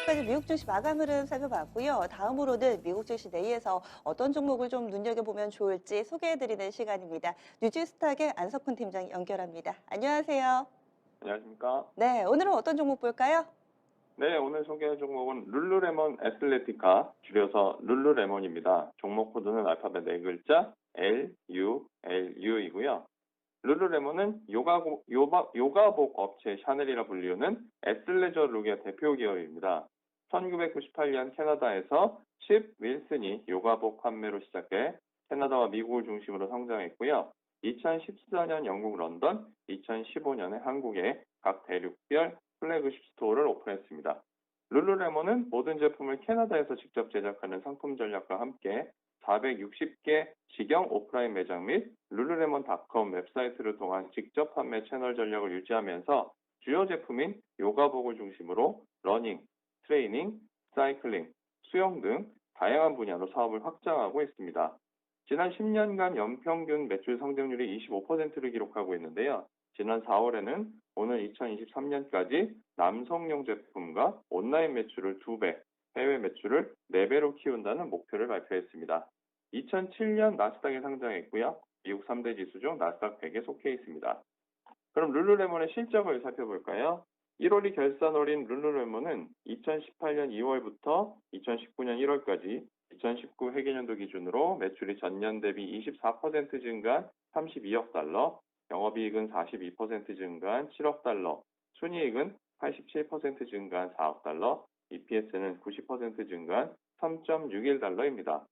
지금까지 미국 증시 마감 흐름 살펴봤고요. 다음으로는 미국 증시 내에서 어떤 종목을 좀 눈여겨보면 좋을지 소개해드리는 시간입니다. 뉴질스탁의 안석훈 팀장 연결합니다. 안녕하세요. 안녕하십니까? 네, 오늘은 어떤 종목 볼까요? 네, 오늘 소개할 종목은 룰루레몬 애슬레티카, 줄여서 룰루레몬입니다. 종목 코드는 알파벳 4글자 LULU이고요. 룰루레몬은 요가복 업체 샤넬이라 불리우는 애슬레저 룩의 대표 기업입니다. 1998년 캐나다에서 칩 윌슨이 요가복 판매로 시작해 캐나다와 미국을 중심으로 성장했고요. 2014년 영국 런던, 2015년에 한국에 각 대륙별 플래그십 스토어를 오픈했습니다. 룰루레몬은 모든 제품을 캐나다에서 직접 제작하는 상품 전략과 함께 460개 직영 오프라인 매장 및 룰루레몬닷컴 웹사이트를 통한 직접 판매 채널 전략을 유지하면서 주요 제품인 요가복을 중심으로 러닝, 트레이닝, 사이클링, 수영 등 다양한 분야로 사업을 확장하고 있습니다. 지난 10년간 연평균 매출 성장률이 25%를 기록하고 있는데요. 지난 4월에는 오늘 2023년까지 남성용 제품과 온라인 매출을 2배, 해외 매출을 4배로 키운다는 목표를 발표했습니다. 2007년 나스닥에 상장했고요. 미국 3대 지수 중 나스닥 100에 속해 있습니다. 그럼 룰루레몬의 실적을 살펴볼까요? 1월이 결산월인 룰루레몬은 2018년 2월부터 2019년 1월까지 2019 회계년도 기준으로 매출이 전년 대비 24% 증가한 32억 달러, 영업이익은 42% 증가한 7억 달러, 순이익은 87% 증가한 4억 달러, EPS는 90% 증가한 3.61달러입니다.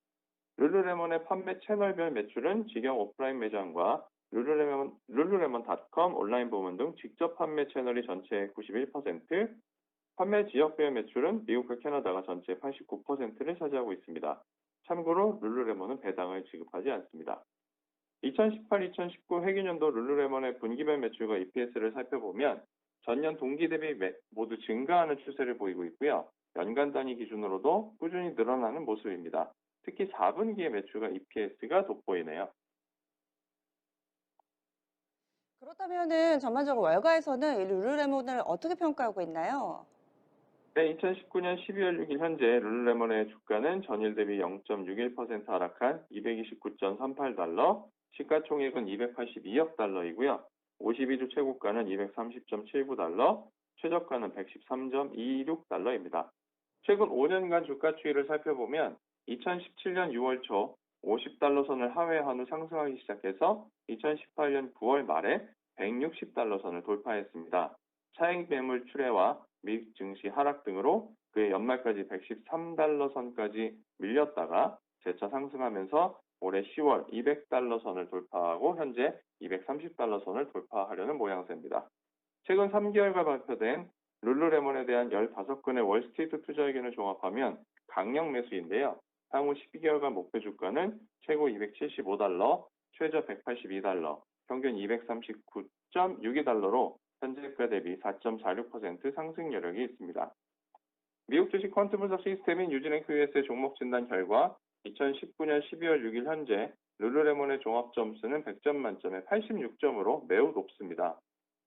룰루레몬의 판매 채널별 매출은 직영 오프라인 매장과 룰루레몬닷컴 온라인 부문 등 직접 판매 채널이 전체의 91%, 판매 지역별 매출은 미국과 캐나다가 전체의 89%를 차지하고 있습니다. 참고로 룰루레몬은 배당을 지급하지 않습니다. 2018-2019 회계년도 룰루레몬의 분기별 매출과 EPS를 살펴보면 전년 동기 대비 모두 증가하는 추세를 보이고 있고요. 연간 단위 기준으로도 꾸준히 늘어나는 모습입니다. 특히 4분기의 매출과 EPS가 돋보이네요. 그렇다면은 전반적으로 월가에서는 이 룰루레몬을 어떻게 평가하고 있나요? 네, 2019년 12월 6일 현재 룰루레몬의 주가는 전일 대비 0.61% 하락한 229.38달러, 시가총액은 282억 달러이고요. 52주 최고가는 230.79달러, 최저가는 113.26달러입니다. 최근 5년간 주가 추이를 살펴보면 2017년 6월 초 50달러 선을 하회한 후 상승하기 시작해서 2018년 9월 말에 160달러 선을 돌파했습니다. 차익 매물 출회와 미국 증시 하락 등으로 그해 연말까지 113달러 선까지 밀렸다가 재차 상승하면서 올해 10월 200달러 선을 돌파하고 현재 230달러 선을 돌파하려는 모양새입니다. 최근 3개월간 발표된 룰루레몬에 대한 15건의 월스트리트 투자 의견을 종합하면 강력 매수인데요. 향후 12개월간 목표 주가는 최고 275달러, 최저 182달러, 평균 239.62달러로 현재가 대비 4.46% 상승 여력이 있습니다. 미국 주식 퀀트 분석 시스템인 뉴지랭크 US의 종목 진단 결과 2019년 12월 6일 현재 룰루레몬의 종합 점수는 100점 만점에 86점으로 매우 높습니다.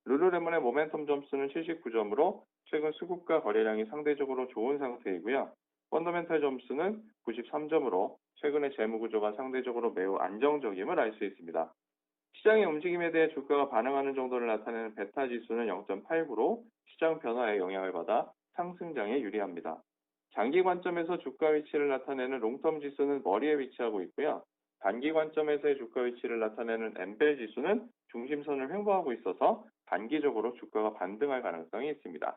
룰루레몬의 모멘텀 점수는 79점으로 최근 수급과 거래량이 상대적으로 좋은 상태이고요. 펀더멘탈 점수는 93점으로 최근의 재무 구조가 상대적으로 매우 안정적임을 알 수 있습니다. 시장의 움직임에 대해 주가가 반응하는 정도를 나타내는 베타 지수는 0.89로 시장 변화에 영향을 받아 상승장에 유리합니다. 장기 관점에서 주가 위치를 나타내는 롱텀 지수는 머리에 위치하고 있고요. 단기 관점에서의 주가 위치를 나타내는 엠벨 지수는 중심선을 횡보하고 있어서 단기적으로 주가가 반등할 가능성이 있습니다.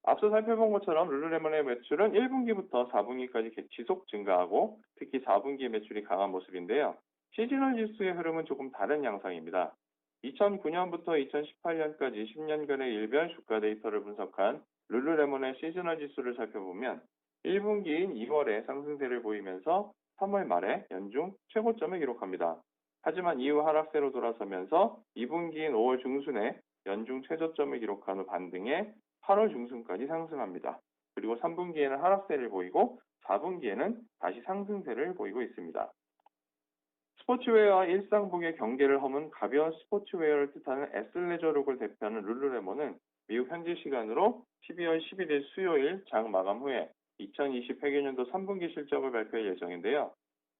앞서 살펴본 것처럼 룰루레몬의 매출은 1분기부터 4분기까지 지속 증가하고 특히 4분기 매출이 강한 모습인데요. 시즈널 지수의 흐름은 조금 다른 양상입니다. 2009년부터 2018년까지 10년간의 일별 주가 데이터를 분석한 룰루레몬의 시즈널 지수를 살펴보면 1분기인 2월에 상승세를 보이면서 3월 말에 연중 최고점을 기록합니다. 하지만 이후 하락세로 돌아서면서 2분기인 5월 중순에 연중 최저점을 기록한 후 반등해 8월 중순까지 상승합니다. 그리고 3분기에는 하락세를 보이고 4분기에는 다시 상승세를 보이고 있습니다. 스포츠웨어와 일상복의 경계를 허문 가벼운 스포츠웨어를 뜻하는 애슬레저룩을 대표하는 룰루레몬은 미국 현지 시간으로 12월 11일 수요일 장 마감 후에 2020 회계년도 3분기 실적을 발표할 예정인데요.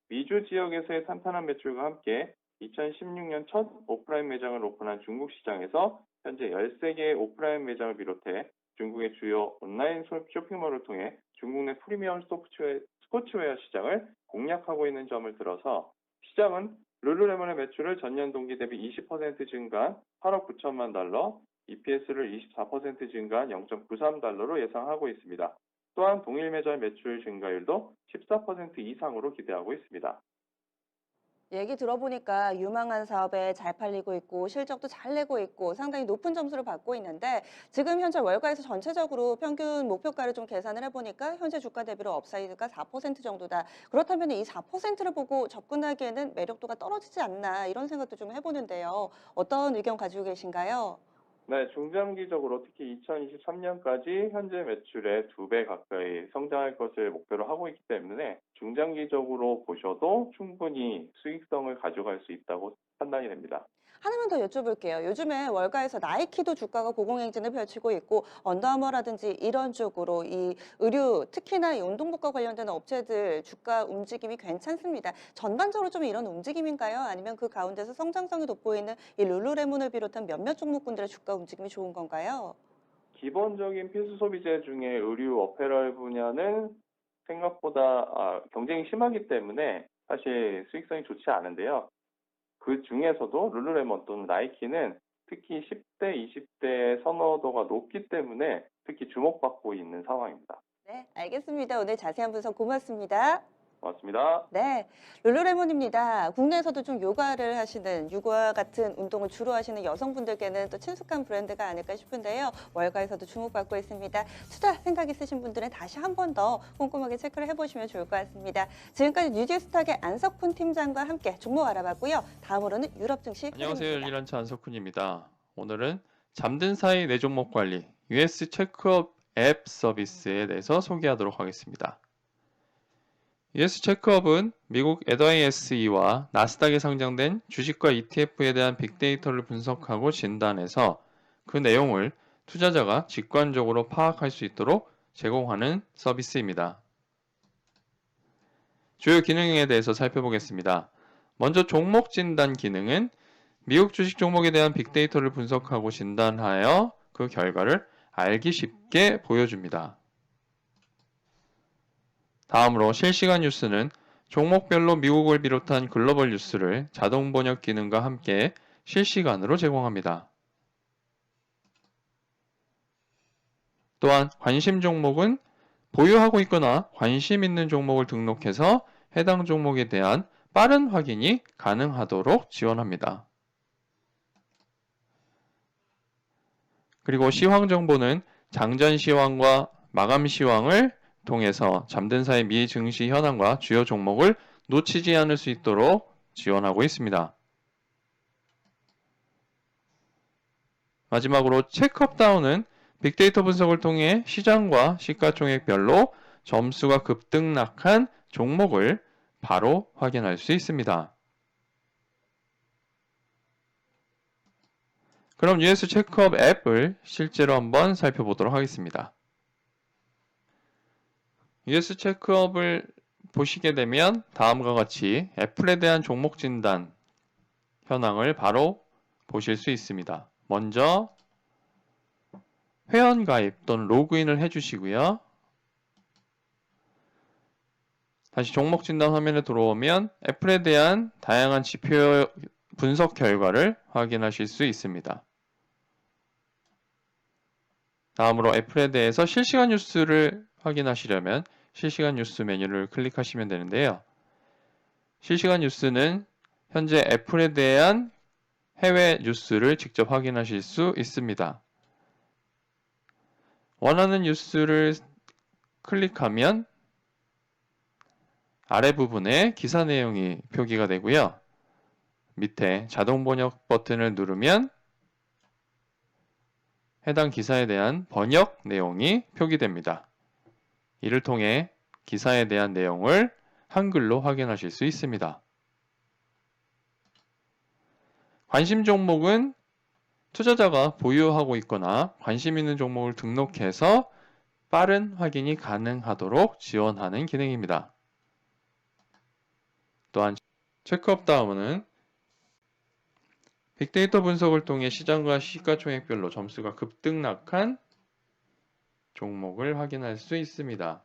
미주 지역에서의 탄탄한 매출과 함께 2016년 첫 오프라인 매장을 오픈한 중국 시장에서 현재 13개의 오프라인 매장을 비롯해 중국의 주요 온라인 쇼핑몰을 통해 중국 내 프리미엄 스포츠웨어 시장을 공략하고 있는 점을 들어서 시장은 룰루레몬의 매출을 전년 동기 대비 20% 증가한 8억 9천만 달러, EPS를 24% 증가한 0.93달러로 예상하고 있습니다. 또한 동일 매장 매출 증가율도 14% 이상으로 기대하고 있습니다. 얘기 들어보니까 유망한 사업에 잘 팔리고 있고 실적도 잘 내고 있고 상당히 높은 점수를 받고 있는데 지금 현재 월가에서 전체적으로 평균 목표가를 좀 계산을 해보니까 현재 주가 대비로 업사이드가 4% 정도다. 그렇다면 이 4%를 보고 접근하기에는 매력도가 떨어지지 않나 이런 생각도 좀 해보는데요. 어떤 의견 가지고 계신가요? 네, 중장기적으로 특히 2023년까지 현재 매출의 2배 가까이 성장할 것을 목표로 하고 있기 때문에 중장기적으로 보셔도 충분히 수익성을 가져갈 수 있다고 판단이 됩니다. 하나만 더 여쭤볼게요. 요즘에 월가에서 나이키도 주가가 고공행진을 펼치고 있고 언더아머라든지 이런 쪽으로 이 의류 특히나 이 운동복과 관련된 업체들 주가 움직임이 괜찮습니다. 전반적으로 좀 이런 움직임인가요? 아니면 그 가운데서 성장성이 돋보이는 이 룰루레몬을 비롯한 몇몇 종목군들의 주가 움직임이 좋은 건가요? 기본적인 필수 소비재 중에 의류, 어페럴 분야는 생각보다 경쟁이 심하기 때문에 사실 수익성이 좋지 않은데요. 그 중에서도 룰루레몬 또는 나이키는 특히 10대, 20대의 선호도가 높기 때문에 특히 주목받고 있는 상황입니다. 네, 알겠습니다. 오늘 자세한 분석 고맙습니다. 고맙습니다. 네, 룰루레몬입니다. 국내에서도 좀 요가를 하시는 육아 같은 운동을 주로 하시는 여성분들께는 또 친숙한 브랜드가 아닐까 싶은데요. 월가에서도 주목받고 있습니다. 투자 생각 있으신 분들은 다시 한 번 더 꼼꼼하게 체크를 해보시면 좋을 것 같습니다. 지금까지 뉴지스탁의 안석훈 팀장과 함께 종목 알아봤고요. 다음으로는 유럽 증시 안녕하세요. 흐름입니다. 열리런치 안석훈입니다. 오늘은 잠든 사이 내 종목 관리 US 체크업 앱 서비스에 대해서 소개하도록 하겠습니다. US 체크업은 미국 NYSE와 나스닥에 상장된 주식과 ETF에 대한 빅데이터를 분석하고 진단해서 그 내용을 투자자가 직관적으로 파악할 수 있도록 제공하는 서비스입니다. 주요 기능에 대해서 살펴보겠습니다. 먼저 종목 진단 기능은 미국 주식 종목에 대한 빅데이터를 분석하고 진단하여 그 결과를 알기 쉽게 보여줍니다. 다음으로 실시간 뉴스는 종목별로 미국을 비롯한 글로벌 뉴스를 자동 번역 기능과 함께 실시간으로 제공합니다. 또한 관심 종목은 보유하고 있거나 관심 있는 종목을 등록해서 해당 종목에 대한 빠른 확인이 가능하도록 지원합니다. 그리고 시황 정보는 장전 시황과 마감 시황을 통해서 잠든 사이 미 증시 현황과 주요 종목을 놓치지 않을 수 있도록 지원하고 있습니다. 마지막으로 체크업다운은 빅데이터 분석을 통해 시장과 시가총액별로 점수가 급등락한 종목을 바로 확인할 수 있습니다. 그럼 US 체크업 앱을 실제로 한번 살펴보도록 하겠습니다. US 체크업을 보시게 되면 다음과 같이 애플에 대한 종목 진단 현황을 바로 보실 수 있습니다. 먼저 회원 가입 또는 로그인을 해주시고요. 다시 종목 진단 화면에 들어오면 애플에 대한 다양한 지표 분석 결과를 확인하실 수 있습니다. 다음으로 애플에 대해서 실시간 뉴스를 확인하시려면 실시간 뉴스 메뉴를 클릭하시면 되는데요. 실시간 뉴스는 현재 애플에 대한 해외 뉴스를 직접 확인하실 수 있습니다. 원하는 뉴스를 클릭하면 아래 부분에 기사 내용이 표기가 되고요. 밑에 자동 번역 버튼을 누르면 해당 기사에 대한 번역 내용이 표기됩니다. 이를 통해 기사에 대한 내용을 한글로 확인하실 수 있습니다. 관심 종목은 투자자가 보유하고 있거나 관심 있는 종목을 등록해서 빠른 확인이 가능하도록 지원하는 기능입니다. 또한 체크업 다음은 빅데이터 분석을 통해 시장과 시가총액별로 점수가 급등락한 종목을 확인할 수 있습니다.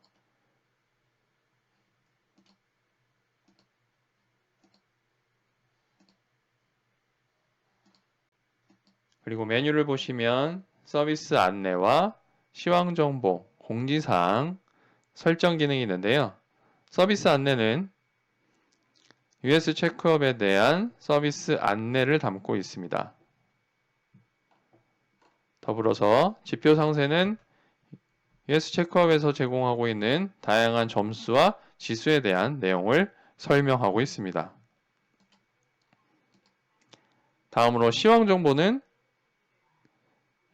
그리고 메뉴를 보시면 서비스 안내와 시황 정보, 공지사항, 설정 기능이 있는데요. 서비스 안내는 US 체크업에 대한 서비스 안내를 담고 있습니다. 더불어서 지표 상세는 US 체크업에서 제공하고 있는 다양한 점수와 지수에 대한 내용을 설명하고 있습니다. 다음으로 시황 정보는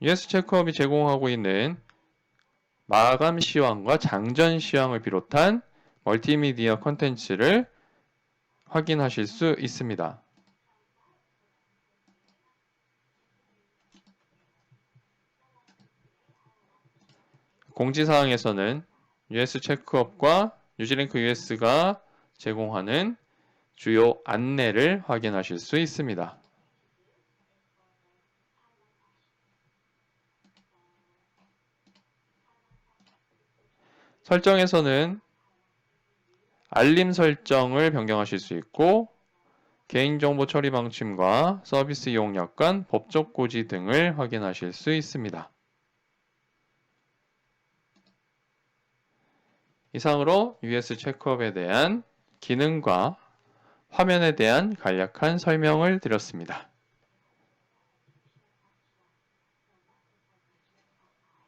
US 체크업이 제공하고 있는 마감 시황과 장전 시황을 비롯한 멀티미디어 콘텐츠를 확인하실 수 있습니다. 공지사항에서는 US 체크업과 뉴지랭크 US가 제공하는 주요 안내를 확인하실 수 있습니다. 설정에서는 알림 설정을 변경하실 수 있고 개인정보 처리 방침과 서비스 이용 약관, 법적 고지 등을 확인하실 수 있습니다. 이상으로 US 체크업에 대한 기능과 화면에 대한 간략한 설명을 드렸습니다.